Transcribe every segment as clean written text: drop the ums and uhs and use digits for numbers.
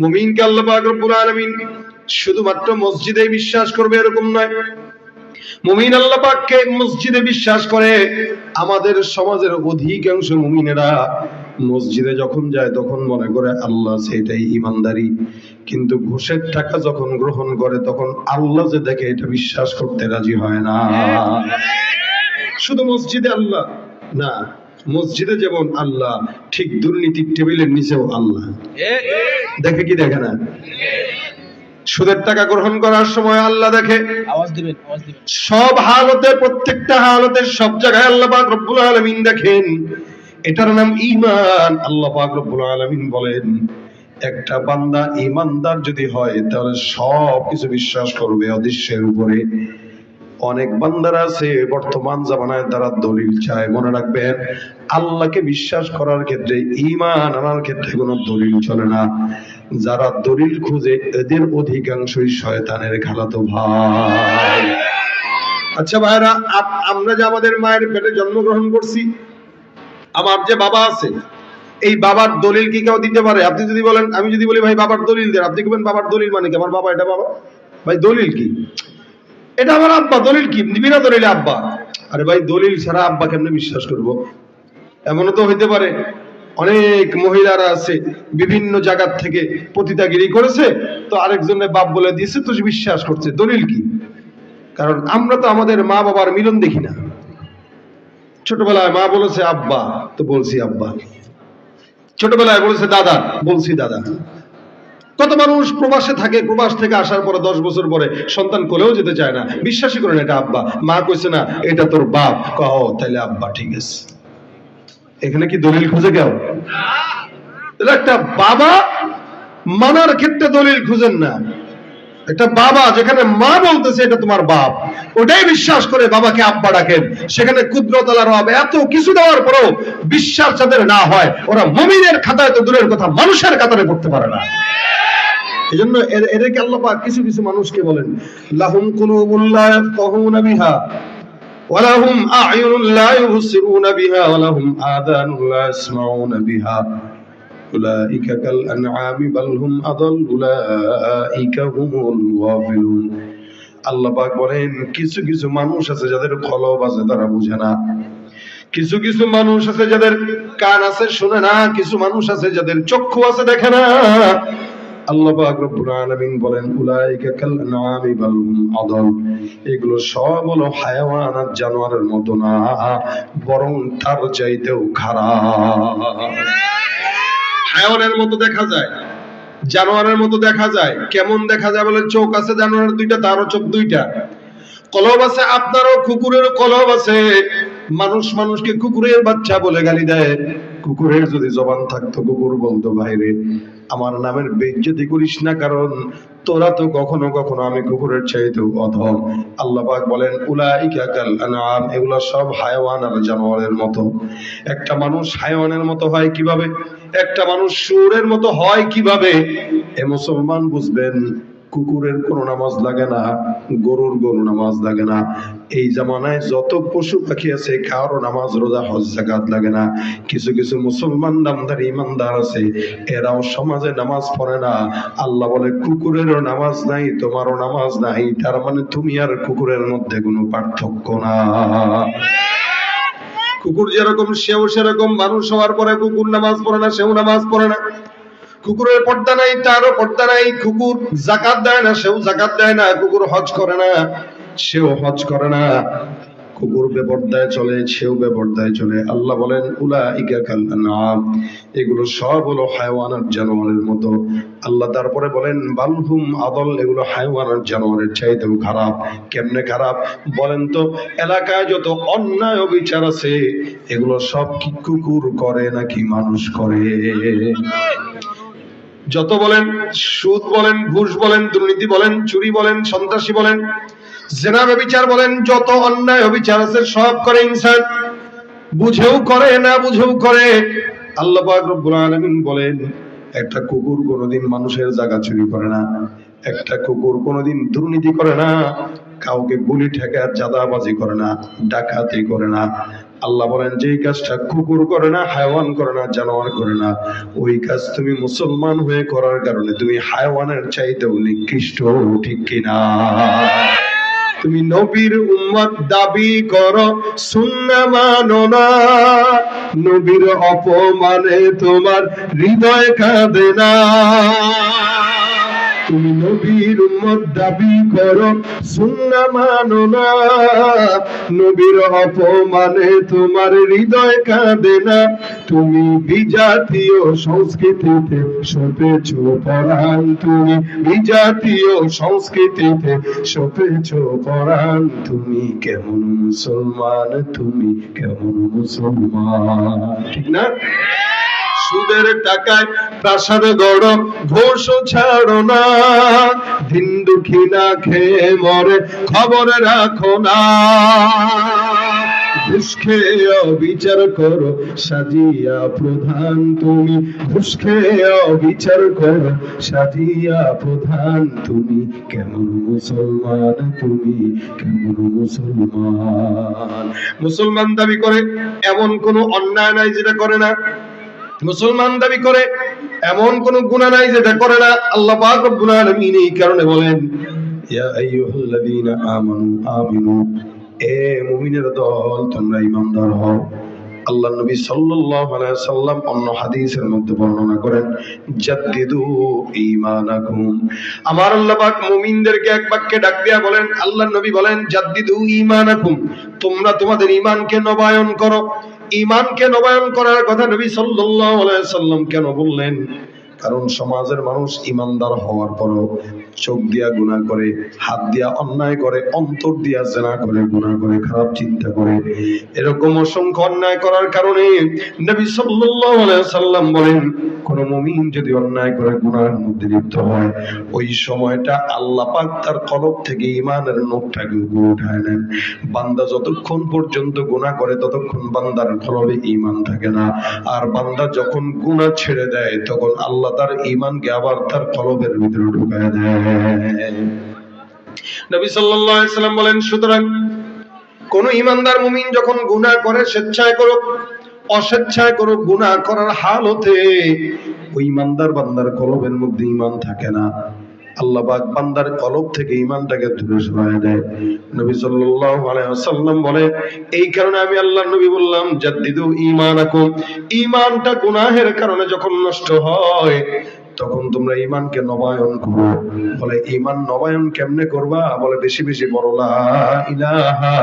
মুমিনকে আল্লাহ পাক রব্বুল আলামিন শুধুমাত্র মসজিদে বিশ্বাস করবে এরকম নয়। মুমিন আল্লাহ পাককে মসজিদে বিশ্বাস করে। আমাদের সমাজের অধিকাংশ মুমিনেরা মসজিদে যখন যায় তখন মনে করে আল্লাহ সেটাই ইমানদারি, কিন্তু ঘুষের টাকা যখন গ্রহণ করে তখন আল্লাহ যে দেখে এটা বিশ্বাস করতে রাজি হয় না। শুধু মসজিদে আল্লাহ না, মসজিদে যেমন আল্লাহ, ঠিক দুর্নীতির টেবিলের নিচেও আল্লাহ দেখে কি দেখে না? সুদের টাকা গ্রহণ করার সময় আল্লাহ দেখে। সব হালতে, প্রত্যেকটা হালতে, সব জায়গায় আল্লাহ পাক রব্বুল আলামিন দেখেন। এটার নাম ঈমান। আল্লাহ পাক রব্বুল আলামিন বলেন, একটা বান্দা ঈমানদার যদি হয় তাহলে সব কিছু বিশ্বাস করবে অদৃশ্যের উপরে। অনেক বান্দারা আছে বর্তমান জামানায় তারা দলিল চায়। মনে রাখবেন, আল্লাহকে বিশ্বাস করার ক্ষেত্রে, ঈমান আনার ক্ষেত্রে কোনো দলিল চলে না। যারা দলিল খুঁজে এদের অধিকাংশই শয়তানের খালাতো ভাই। আচ্ছা ভাইরা, আমরা যে আমাদের মায়ের পেটে জন্মগ্রহণ করছি, আমার যে বাবা আছে, এই বাবার দলিল কি কেউ দিতে পারে? আপনি যদি বলেন, আমি যদি বলি ভাই বাবার দলিল দেন, আপনি বলবেন বাবার দলিল মানে কি? আমার বাবা এটা বাবা, ভাই দলিল কি? এটা আমার আব্বা, দলিল কি? বিনা দলিলে আব্বা। আরে ভাই, দলিল ছাড়া আব্বা কেমনে বিশ্বাস করব? এমনও তো হইতে পারে অনেক মহিলারা আছে বিভিন্ন জায়গা থেকে পতিতাগিরি করেছে, তো আরেকজনের বাপ বলে দিয়েছে, তো বিশ্বাস করছে। দলিল কি? কারণ আমরা তো আমাদের মা বাবার মিলন দেখি না। ছোটবেলায় মা বলেছে আব্বা, তো বলছি আব্বা। ছোটবেলায় বলেছে দাদা, বলছি দাদা। কত মানুষ প্রবাসে থাকে, প্রবাস থেকে আসার পরে 10 বছর পরে সন্তান কোলেও যেতে চায় না, বিশ্বাসই করেন এটা আব্বা। মা কইছে না এটা তোর বাপ, কহ তাইলে আব্বা ঠিক আছে। এখানে কি দলিল খুঁজে কেউ? একটা বাবা মানার ক্ষেত্রে দলিল খুঁজেন না। একটা বাবা যেখানে মা বলতেছে এটা তোমার বাপ, ওটাই বিশ্বাস করে বাবাকে আব্বা ডাকেন। সেখানে কুদরতালার হবে এত কিছু দেওয়ার পরেও বিশ্বাস যাদের না হয়, ওরা মুমিনের খাতায় তো দূরের কথা, মানুষের কাতারে পড়তে পারে না। এজন্য এদেরকে আল্লাহ পাক কিছু কিছু মানুষকে বলেন, লাহুম কুলুবুল লা ইয়াফকাহুনা বিহা ওয়া লাহুম আ'য়ুনুন লা ইউবসিরুনা বিহা ওয়া লাহুম আযানুন লা ইয়াসমাউনা বিহা উলাইকা কাল আনআমি বাল হুম আদাল উলাইকা হুমুল গাফিলুন। আল্লাহ পাক বলেন, কিছু কিছু মানুষ আছে যাদের কলব আছে তারা বুঝে না, কিছু কিছু মানুষ আছে যাদের কান আছে শুনে না, কিছু মানুষ আছে যাদের চক্ষু আছে দেখে না। আল্লাহ পাক রব্বুল আলামিন বলেন, উলাইকা কাল আনআমি বাল হুম আদাল। এগুলো সব হলো হায়াওয়ান আর জানোয়ারের মতো না, বরং তার চাইতেও খারাপ। হায়াওয়ানের মতো দেখা যায়, জানোয়ারের মতো দেখা যায়। কেমন দেখা যায় বলে, চোখ আছে জানোয়ারের দুইটা, তারও চোখ দুইটা। কলব আছে আপনারও, কুকুরেরও কলব আছে। মানুষ মানুষকে কুকুরের বাচ্চা বলে গালি দেয়। কুকুরের যদি জবান থাকতো, কুকুর বলতো ভাইরে আমার নামের বেইজ্জতি করিস না, কারণ তোরা তো কখনো কখনো আমি কুকুরের চাইতেও অধম। আল্লাহ পাক বলেন, উলাইকা কাল আনআম। এগুলো সব হায়াওয়ান আর জানোয়ারের মতো। একটা মানুষ হায়াওয়ানের মতো হয় কিভাবে? একটা মানুষ শুয়োরের মতো হয় কিভাবে? এ মুসলমান বুঝবেন, কুকুরের কোনো নামাজ লাগে না, গরুর নামাজ লাগে না। এই জামানায় যত পশু পাখি আছে কারো নামাজ রোজা হজ যাকাত লাগে না। কিছু কিছু মুসলমান নামদারি ইমানদার আছে, এরাও সমাজে নামাজ পড়ে না। আল্লাহ বলে, কুকুরেরও নামাজ নাই, তোমারও নামাজ নাই, তার মানে তুমি আর কুকুরের মধ্যে কোনো পার্থক্য না। কুকুর যেরকম সেও সেরকম। মানুষ হওয়ার পরে কুকুর নামাজ পড়ে না, সেও নামাজ পড়ে না। কুকুরের পর্দা নাই, তারও পর্দা নাই। কুকুর যাকাত দেয় না, সেও যাকাত দেয় না। কুকুর হজ করে না, সেও হজ করে না। কুকুর বেপরদায় চলে, সেও বেপরদায় চলে। আল্লাহ বলেন, উলাইকা কাল আনআম। এগুলো সব হলো হায়াওয়ান আর জানোয়ারের মতো। আল্লাহ তারপরে বলেন, বাল হুম আদাল। এগুলো হায়াওয়ান আর জানোয়ারের চাইতেও খারাপ। কেমনে খারাপ বলেন তো? এলাকায় যত অন্যায় অবিচার আছে এগুলো সব কি কুকুর করে নাকি মানুষ করে? যত বলেন, সুদ বলেন, ঘুষ বলেন, দুর্নীতি বলেন, চুরি বলেন, সন্ত্রাসী বলেন, জেনা ব্যভিচার বলেন, যত অন্যায় অবিচার আছে সব করে ইনসান। বুঝেও করে, না বুঝেও করে। আল্লাহ পাক রব্বুল আলামিন বলেন, একটা কুকুর কোনোদিন মানুষের জায়গা চুরি করে না, একটা কুকুর কোনোদিন দুর্নীতি করে না, কাউকে গুলি ঠেকায় চাঁদাবাজি করে না, ডাকাতি করে না। আল্লাহ বলেন যেই কাজটা কুকুর করে না, হায়াওয়ান করে না, জানোয়ার করে না, ওই কাজ তুমি মুসলমান হয়ে করার কারণে তুমি হায়াওয়ানের চাইতেও নিকৃষ্ট, ঠিক কিনা? তুমি নবীর উম্মত দাবি করো, সুন্নাহ মানো না, নবীর অপমানে তোমার হৃদয় কাঁদে না। তুমি নবীর উম্মত দাবি করো, সুন্নাহ মানো না, নবীর অপমানে তোমার হৃদয় কাঁদে না। তুমি বিজাতীয় সংস্কৃতিতে সপেছো পরাণ, তুমি বিজাতীয় সংস্কৃতিতে সপেছো পরাণ। তুমি কেমন মুসলমান, তুমি কেমন মুসলমান, ঠিক না? সুদের টাকায় প্রাসাদ গড়, ঘোষ ছাড়ো না, দিন দুঃখী না খেয়ে মরে খবর রাখো না। ঘুষ খেয়ে অবিচার করো, সাজিয়া প্রধান, তুমি ঘুষ খেয়ে অবিচার করো, সাজিয়া প্রধান। তুমি কেমন মুসলমান, তুমি কেমন মুসলমান? মুসলমান দাবি করে এমন কোন অন্যায় নাই যেটা করে না, মুসলমান দাবি করে এমন কোন গুনাহ নাই যেটা করে না। আল্লাহ পাক রব্বুল আলামিন এই কারণে বলেন, ইয়া আইয়ুহাল্লাযীনা আমানু আমিনু, এ মুমিনের দল তোমরা ঈমানদার হও। আল্লাহ নবী সাল্লাল্লাহু আলাইহি সাল্লাম অন্য হাদিসের মধ্যে বর্ণনা করেন, জাদ্দিদু ঈমানাকুম। আমার আল্লাহ পাক মুমিনদেরকে এক বাক্যে ডাক দিয়া বলেন, আল্লাহ নবী বলেন, জাদ্দিদু ঈমানাকুম, তোমরা তোমাদের ঈমানকে নবায়ন করো। ঈমানকে নবায়ন করার কথা নবী সাল্লাল্লাহু আলাইহি সাল্লাম কেন বললেন? কারণ সমাজের মানুষ ঈমানদার হওয়ার পরও চোখ দিয়া গুনাহ করে, হাত দিয়া অন্যায় করে, অন্তর দিয়া জিনা করে, গুনাহ করে, খারাপ চিন্তা করে। এরকম অসংখ্য অন্যায় করার কারণে নবী সাল্লাল্লাহু আলাইহি সাল্লাম বলেন, কোন মুমিন যদি অন্যায় করে গুনাহের মধ্যে লিপ্ত হয়, ওই সময়টা আল্লাহ পাক তার কলব থেকে ঈমানের নূরটাকে উপরে উঠায় নেন। বান্দা যতক্ষণ পর্যন্ত গুনাহ করে ততক্ষণ বান্দার কলবে ঈমান থাকে না। আর বান্দা যখন গুনাহ ছেড়ে দেয় তখন আল্লাহ তার ঈমানকে আবার তার কলবের ভিতরে ঢুকায় দেয়। নবী সাল্লাল্লাহু আলাইহি সাল্লাম বলেন, সুতরাং কোন ঈমানদার মুমিন যখন গুনাহ করে, স্বেচ্ছায় করুক অস্বেচ্ছায় করুক, গুনাহ করার হালতে ওই ঈমানদার বান্দার কলবের মধ্যে ঈমান থাকে না। আল্লাহ পাক বান্দার কলব থেকে ঈমানটাকে দূরে সরায় দেয়। নবী সাল্লাল্লাহু আলাইহি ওয়াসাল্লাম বলে, এই কারণে আমি আল্লাহর নবী বললাম, জাদ্দিদু ঈমানাকুম। ঈমানটা গুনাহের কারণে যখন নষ্ট হয় তখন তোমরা ঈমানকে নবায়ন করো। বলে ঈমান নবায়ন কেমনে করবা? বলে বেশি বেশি পড়ো লা ইলাহা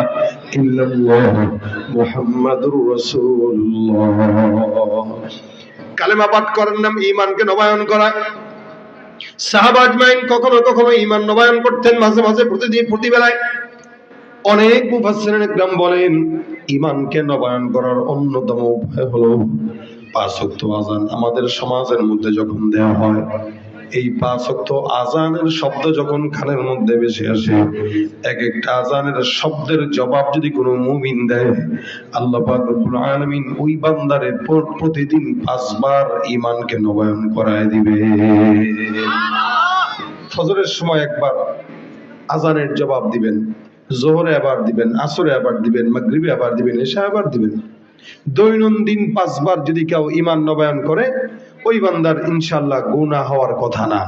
ইল্লাল্লাহ মুহাম্মাদুর রাসূলুল্লাহ। কালেমা পাঠ করার নাম ঈমানকে নবায়ন করা। সাহাবা আজমাইন কখনো কখনো ঈমান নবায়ন করতেন, মাঝে মাঝে প্রতিদিন প্রতিবেলায়। অনেক মুফাসসিরিন ইকরাম বলেন, ঈমানকে নবায়ন করার অন্যতম উপায় হলো 5 ওয়াক্ত আযান আমাদের সমাজের মধ্যে যখন দেওয়া হয়, এই 5 ওয়াক্ত আযানের শব্দ যখন কানের মধ্যে ভেসে আসে, এক একটা আযানের শব্দের জবাব যদি কোনো মুমিন দেয়, আল্লাহ পাক রব্বুল আলামিন ওই বান্দারে প্রতিদিন 5 বার ঈমানকে নবায়ন করায় দিবে। ফজরের সময় একবার আযানের জবাব দিবেন, যোহরে আবার দিবেন, আসরে আবার দিবেন, মাগরিবে আবার দিবেন, এশা আবার দিবেন। দৈনন্দিন 5 বার যদি কেউ ঈমান নবায়ন করে, ওই বান্দার ইনশাআল্লাহ গুনাহ হওয়ার কথা না।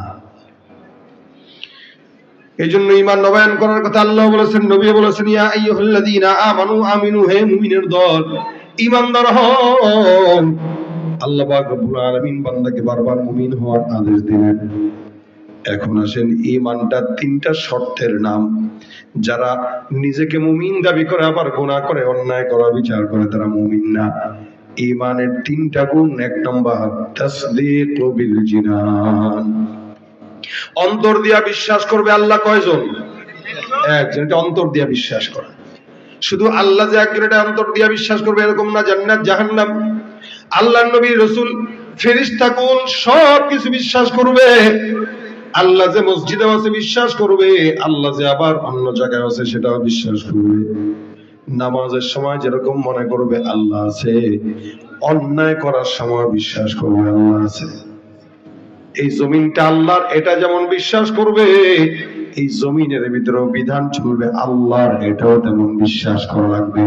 এইজন্য ঈমান নবায়ন করার কথা আল্লাহ বলেছেন, নবী বলেছেন, ইয়া আইয়ুহাল্লাযীনা আমানু আমিনু, হে মুমিনের দল ঈমানদার হও। আল্লাহ পাক রব্বুল আলামিন বান্দাকে বারবার মুমিন হওয়ার আদেশ দিলেন। এখন আসেন, ঈমানটা 3টা শর্তের নাম। যারা নিজেকে মুমিন দাবি করে আবার গুনাহ করে, অন্যায় করে, বিচার করে, তারা মুমিন না। ঈমানের 3টা গুণ। 1 নাম্বার তাসদীকু বিল জিনান, অন্তর দিয়া বিশ্বাস করবে। আল্লাহ কয়জন? একজন। এটা অন্তর দিয়া বিশ্বাস করা। শুধু আল্লাহ যে একজন এটা অন্তর দিয়া বিশ্বাস করবে এরকম না। জান্নাত জাহান্নাম, আল্লাহর নবী রাসূল, ফেরেশতা কুল সব কিছু বিশ্বাস করবে। আল্লাহ যে মসজিদে আছে বিশ্বাস করবে, আল্লাহ যে আবার অন্য জায়গায় আছে সেটাও বিশ্বাস করবে। নামাজের সময় যেরকম মনে করবে আল্লাহ আছে, অন্যায় করার সময় বিশ্বাস করবে আল্লাহ আছে। এই জমিনটা আল্লাহর, এটা যেমন বিশ্বাস করবে, এই জমিনের ভিতরে বিধান চলবে আল্লাহর, এটাও তেমন বিশ্বাস করা লাগবে।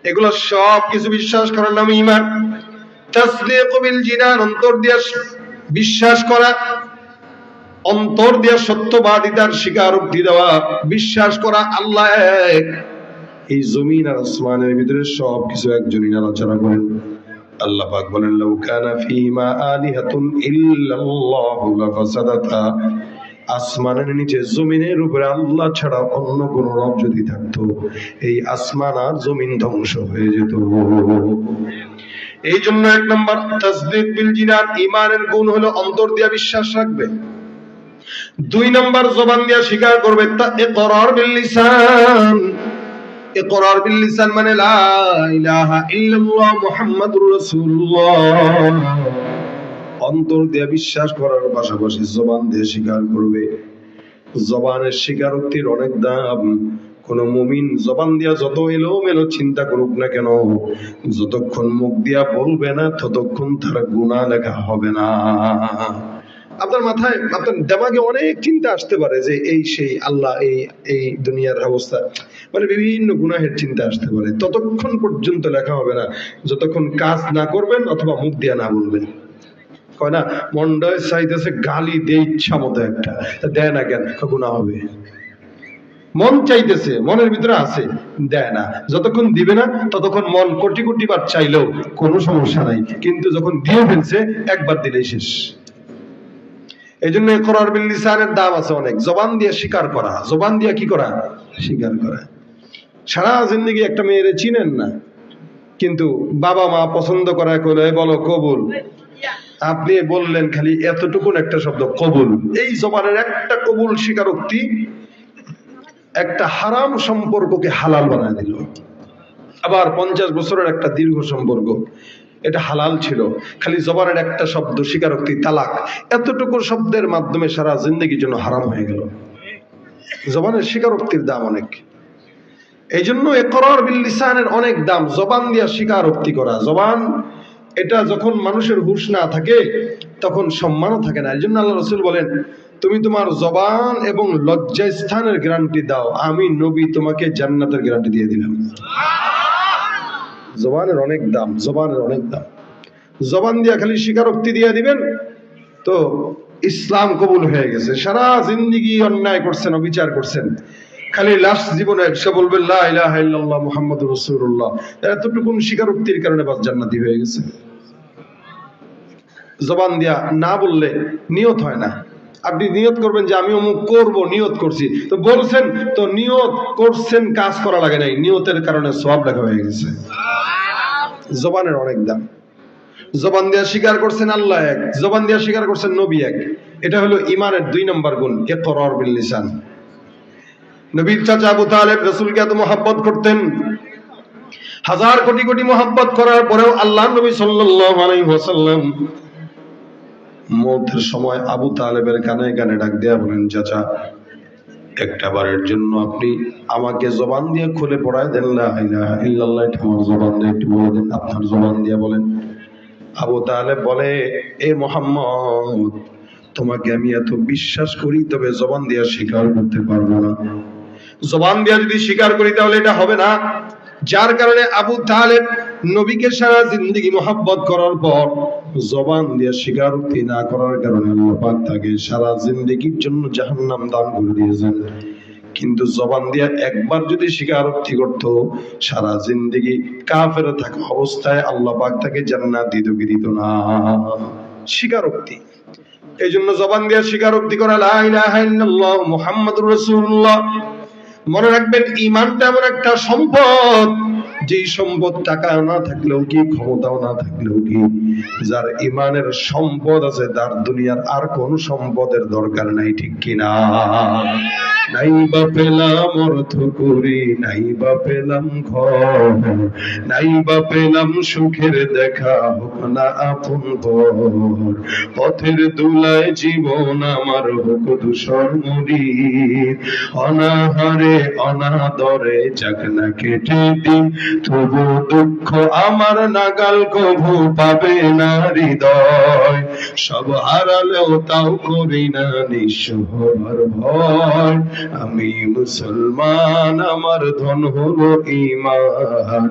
এগুলো সব কিছু বিশ্বাস করার নাম ঈমান। তাসদীক বিল জিনান, অন্তর দিয়ে বিশ্বাস করা, অন্তর দিয়ে সত্যবাদিতার স্বীকারোক্তি দেওয়া, বিশ্বাস করা আল্লাহ এক। এই জমিন আর আসমানের ভিতরে সব কিছু একজনই নাড়াচাড়া করেন। আল্লাহ পাক বলেন, লাউ কানা ফীমা আলিহাতুন ইল্লাল্লাহু লাফাসাদাতা, আসমানের নিচে জমিনের উপরে আল্লাহ ছাড়া অন্য কোন রব যদি থাকতো, এই আসমান আর জমিন ধ্বংস হয়ে যেত। এই জন্য 1 নম্বর তাসদীক বিল জিনান, ঈমানের গুণ হলো অন্তর দিয়ে বিশ্বাস রাখবে। 2 নম্বর জবান দিয়ে স্বীকার করবে, ইকরার বিল লিসান। ইকরার বিল লিসান মানে লা ইলাহা ইল্লাল্লাহ মুহাম্মাদুর রাসূলুল্লাহ। অন্তর দিয়ে বিশ্বাস করার পাশাপাশি জবান দিয়ে স্বীকার করবে। জবানের স্বীকারোক্তির অনেক দাম। কোন মুমিন জবান দিয়া যত এলোমেলো চিন্তা করুক না কেন, যতক্ষণ মুখ দিয়া বলবে না ততক্ষণ তার গুনাহ লেখা হবে না। আপনার মাথায়, আপনার দিমাগে অনেক চিন্তা আসতে পারে যে এই সেই আল্লাহ, এই দুনিয়ার অবস্থা, মানে বিভিন্ন গুনাহের চিন্তা আসতে পারে। ততক্ষণ পর্যন্ত লেখা হবে না যতক্ষণ কাজ না করবেন অথবা মুখ দিয়া না বলবেন। কয় না, মন্ডয় চাইতেছে গালি দিয়ে ইচ্ছা মতো একটা, দেয় না কেন, গুনাহ হবে। মন চাইতেছে, মনের ভিতরে আছে, দেয় না। যতক্ষণ দিবে না ততক্ষণ মন কোটি কোটি বার চাইলেও কোনো সমস্যা নাই, কিন্তু যখন দিয়ে ফেলছে একবার দিলেই শেষ। এই জন্য ইকরার বিল লিসানের দাম আছে অনেক। জবান দিয়ে স্বীকার করা, জবান দিয়ে কি করা, স্বীকার করা। সারা জিন্দেগি একটা মেয়েরে চিনেন না, কিন্তু বাবা মা পছন্দ করা করে বলো কবুল, আপনি বললেন খালি এতটুকুন একটা শব্দ কবুল। এই জবানের একটা কবুল স্বীকারোক্তি একটা হারাম সম্পর্ককে হালাল বানায় দিল। আবার 50 বছরের একটা দীর্ঘ সম্পর্ক, এটা হালাল ছিল, খালি জবানের একটা শব্দ স্বীকারোক্তি তালাক, এতটুকু শব্দের মাধ্যমে সারা জিন্দেগির জন্য হারাম হয়ে গেল। জবানের স্বীকারোক্তির দাম অনেক। এই জন্য ইকরার বিল লিসানের অনেক দাম। জবান দিয়ে স্বীকারোক্তি করা, জবান এটা যখন মানুষের হুঁশ না থাকে তখন সম্মানও থাকে না। এই জন্য আল্লাহ রাসূল বলেন, তুমি তোমার জবান এবং লজ্জা স্থানের গ্যারান্টি দাও, আমি নবী তোমাকে জান্নাতের গ্যারান্টি দিয়ে দিলাম। জবানের অনেক দাম, জবানের অনেক দাম। জবান দিয়ে খালি স্বীকারোক্তি দিয়ে দিবেন তো ইসলাম কবুল হয়ে গেছে। সারা জিন্দেগি অন্যায় করছেন, অবিচার করছেন, খালি লাস্ট জীবনে সে বলবেন লা ইলাহা ইল্লাল্লাহ মুহাম্মাদুর রাসূলুল্লাহ, এতটুকুন স্বীকারোক্তির কারণে বাস জান্নাতি হয়ে গেছে। জবান দিয়া না বললে নিয়ত হয় না। আপনি নিয়ত করবেন যে আমি অমুক করব, নিয়ত করছি, তো বলছেন তো নিয়ত করছেন, কাজ করা লাগে নাই, নিয়তের কারণে সওয়াব লেখা হয়ে গেছে। জবানের অনেক দাম। জবান দিয়া স্বীকার করছেন আল্লাহ এক, জবান দিয়া স্বীকার করছেন নবী এক। এটা হলো ঈমানের 2 নম্বর গুণ, ইকরার বিল লিসান। নবীর চাচা আবু তালেব রাসূলকে এত মহব্বত করতেন, হাজার কোটি কোটি মহব্বত করার পরেও আল্লাহ নবী সাল্লাল্লাহু আলাইহি ওয়াসাল্লাম মওতের সময় আবু তালেবের কানে কানে ডাক দেয়া বলেন, চাচা একটা বারের জন্য আপনি আমাকে জবান দিয়ে খুলে পড়ায় দেন লা ইলাহা ইল্লাল্লাহ, এটা আমার জবান দিয়ে একটু বলে দেন, আপনার জবান দিয়ে বলেন। আবু তালেব বলে, এ মুহাম্মদ, তোমাকে আমি এত বিশ্বাস করি তবে জবান দিয়ে স্বীকার করতে পারবো না। জবান দিয়ে যদি স্বীকার করি তাহলে এটা হবে না। যার কারণে আবু তালেব নবীকে সারা জিন্দেগি মহব্বত করার পর জবান দিয়ে স্বীকারোক্তি না করার কারণে আল্লাহ পাক তাকে সারা জিন্দেগির জন্য জাহান্নাম দান করে দিয়েছেন। কিন্তু জবান দিয়ে একবার যদি স্বীকারোক্তি করত, সারা জিন্দেগি কাফের থাকা অবস্থায় আল্লাহ পাক তাকে জান্নাত দিত না। স্বীকারোক্তি, এই জন্য জবান দিয়ে স্বীকারোক্তি করা, লা ইলাহা ইল্লাল্লাহ মুহাম্মাদুর রাসূলুল্লাহ। মনে রাখবেন, ঈমানটা এমন একটা সম্পদ, যেই সম্পদ টাকা না থাকলেও কি, ক্ষমতাও না থাকলেও কি, যার ঈমানের সম্পদ আছে তার দুনিয়ার আর কোন সম্পদের দরকার নাই, ঠিক কিনা? নাই বা পেলাম অর্থ করি, নাই বা পেলাম ঘর, নাই বা পেলাম সুখের দেখা, হোক না আপন পর। পথের দুলায় জীবন আমার হোক ধূসর মরির, অনাহারে অনাদরে যাক না কেটে দিন, তবু দুঃখ আমার নাগাল কভু পাবে না হৃদয়। সব হারালেও তাও করি না নিঃস্ব হবার ভয়। আমি মুসলমান, আমার ধন হলো ঈমান,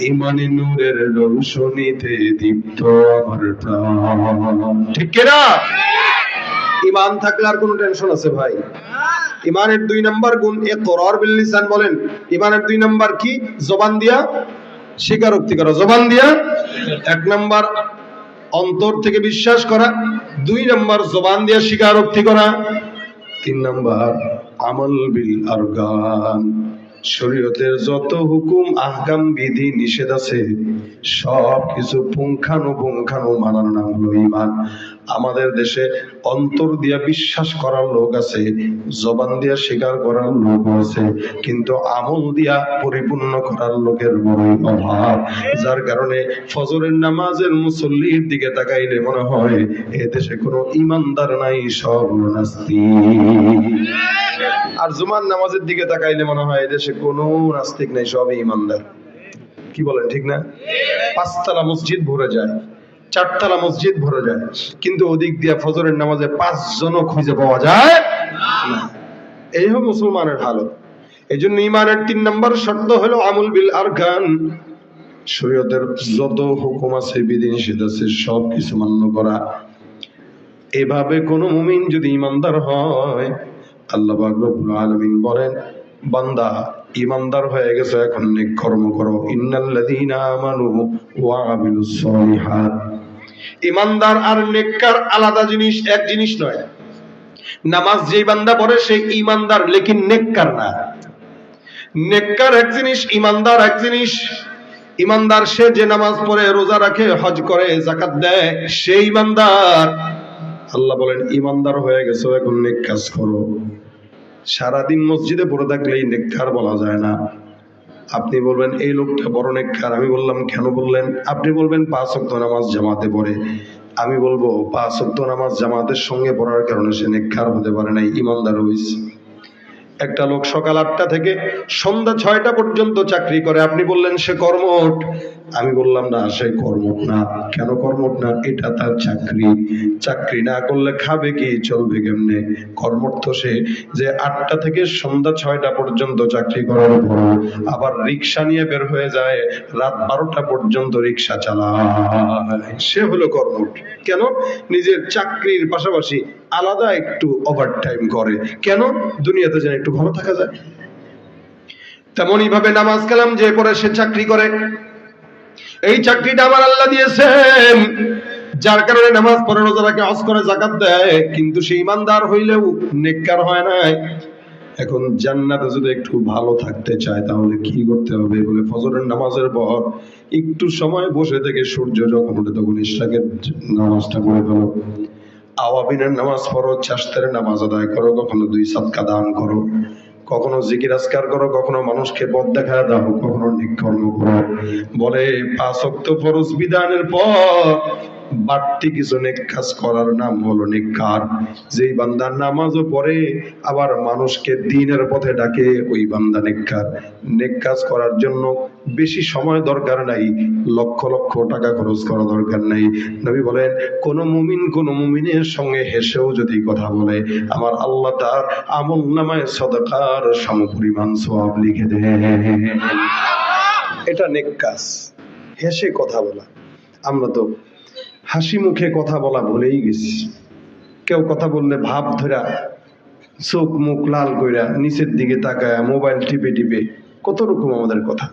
ঈমানে নূরের রৌশনীতে দীপ্ত আমার প্রাণ। ঠিক কিনা? ঈমান থাকলে আর কোনো টেনশন আছে ভাই? ঈমানের 2 নাম্বার গুণ ইকরার বিল লিসান। বলেন ঈমানের 2 নাম্বার কি? জবান দিয়া স্বীকারোক্তি করা। জবান দিয়া 1 নাম্বার অন্তর থেকে বিশ্বাস করা, 2 নাম্বার জবান দিয়া স্বীকারোক্তি করা, 3 নাম্বার আমল বিল আরকান। শরীয়তের যত হুকুম আহকাম বিধি নিষেধ আছে সব কিছু পুঙ্খানুপুঙ্খানু মানার নাম হলো ঈমান। আমাদের দেশে অন্তর দিয়া বিশ্বাস করার লোক আছে, জবান দিয়া স্বীকার করার লোক আছে, কিন্তু আমল দিয়া পরিপূর্ণ করার লোকের বড়ই অভাব। যার কারণে ফজরের নামাজের মুসল্লির দিকে তাকাইলে মনে হয় এ দেশে কোনো ঈমানদার নাই, সব নাস্তিক। আর জুমার নামাজের দিকে তাকাইলে মনে হয় এদেশে কোনো নাস্তিক নাই, সবই ঈমানদার। কি বলেন ঠিক না? 5 তলা মসজিদ ভরে যায়, 4 তলা মসজিদ ভরে যায়, কিন্তু ওদিক দিয়ে ফজরের নামাজে 5 জনও খুঁজে পাওয়া যায় না। এই হলো মুসলমানের হালত। এই জন্য ঈমানের 3 নম্বর শর্ত হলো আমল বিল আরকান। শরীয়তের যত হুকুম আছে বিধি নিষেধ আছে সব কিছু মান্য করা। এভাবে কোন মুমিন যদি ঈমানদার হয়, আল্লাহ পাক রব্বুল আলামিন বলেন, বান্দা ঈমানদার হয়ে গেছে, এখন নেক কর্ম করো। ইন্নাল্লাযীনা আমানু ওয়া আমিলুস সালিহাত। ঈমানদার আর নেককার আলাদা জিনিস, এক জিনিস নয়। নামাজ যেই বান্দা পড়ে সে ঈমানদার, লেকিন নেককার না। নেককার এক জিনিস, ঈমানদার এক জিনিস। ঈমানদার সে যে নামাজ পড়ে, রোজা রাখে, হজ করে, যাকাত দেয়, সেই ঈমানদার। আল্লাহ বলেন ঈমানদার হয়ে গেছো, এখন নেক কাজ করো। সারাদিন মসজিদে পড়ে থাকলে এই নেককার বলা যায় না। আপনি বলবেন এই লোকটা বড় নেককার, আমি বললাম কেন বললেন? আপনি বলবেন 5 ওয়াক্ত নামাজ জামাতে পড়ে। আমি বলবো 5 ওয়াক্ত নামাজ জামাতের সঙ্গে পড়ার কারণে সে নেককার হতে পারে নাই, ঈমানদার হইছে। একটা লোক সকাল 8টা থেকে সন্ধ্যা 6টা পর্যন্ত চাকরি করে, আপনি বললেন সে কর্মঠ। আমি বললাম না, সে কর্মঠ না। কেন কর্মঠ না? এটা তার চাকরি। চাকরি না করলে খাবে কি, চলবে কেমনে? কর্মঠ তো সে যে 8টা থেকে সন্ধ্যা 6টা পর্যন্ত চাকরি করার পর আবার রিক্সা নিয়ে বের হয়ে যায়, রাত 12টা পর্যন্ত রিক্সা চালায়, সে হলো কর্মঠ। কেন? নিজের চাকরির পাশাপাশি আলাদা একটু ওভারটাইম করে। কেন? দুনিয়াতে যেন একটু ভালো থাকা যায়। তেমনই ভাবে নামাজ কালাম যে পড়ে সে চাকরি করে। এই চাকরিটা আমার আল্লাহ দিয়েছেন, যার কারণে নামাজ পড়ে, রোজা রাখে, হজ করে, যাকাত দেয়, কিন্তু সে ঈমানদার হইলেও নেককার হয় নাই। এখন জান্নাতে যদি একটু ভালো থাকতে চায় তাহলে কি করতে হবে? বলে ফজরের নামাজের পর একটু সময় বসে থেকে সূর্য যখন ওঠে তখন ইশরাকের নামাজটা পড়ে ফেলো। আওয়াবিনের নামাজ পড়ো, চাষতের নামাজ আদায় করো, কখনো 2 সাদকা দান করো, কখনো জিকির আজকার করো, কখনো মানুষকে পথ দেখায় দাও, কখনো নেক কর্ম করো। বলে 5 ওয়াক্ত ফরজ বিধানের পর বাড়তি কিছু নেক কাজ করার নাম হলো নেককার। যেই বান্দা নামাজও পড়ে আবার মানুষকে দ্বীনের পথে ডাকে, ওই বান্দা নেককার। নেক কাজ করার জন্য বেশি সময় দরকার নাই, লক্ষ লক্ষ টাকা খরচ করা দরকার নাই। নবী বলেন কোন মুমিনের সঙ্গে হেসেও যদি কথা বলে, আমার আল্লাহ তার আমলনামায় সাদাকার সমপরিমাণ সওয়াব লিখে দেন। এটা নেক কাজ, হেসে কথা বলা। আমরা তো হাসি মুখে কথা বলা ভুলেই গেছি। কেউ কথা বললে ভাব ধরা, চোখ মুখ লাল কইরা, নিচের দিকে তাকায়, মোবাইল টিপে টিপে, কত রকম আমাদের কথা।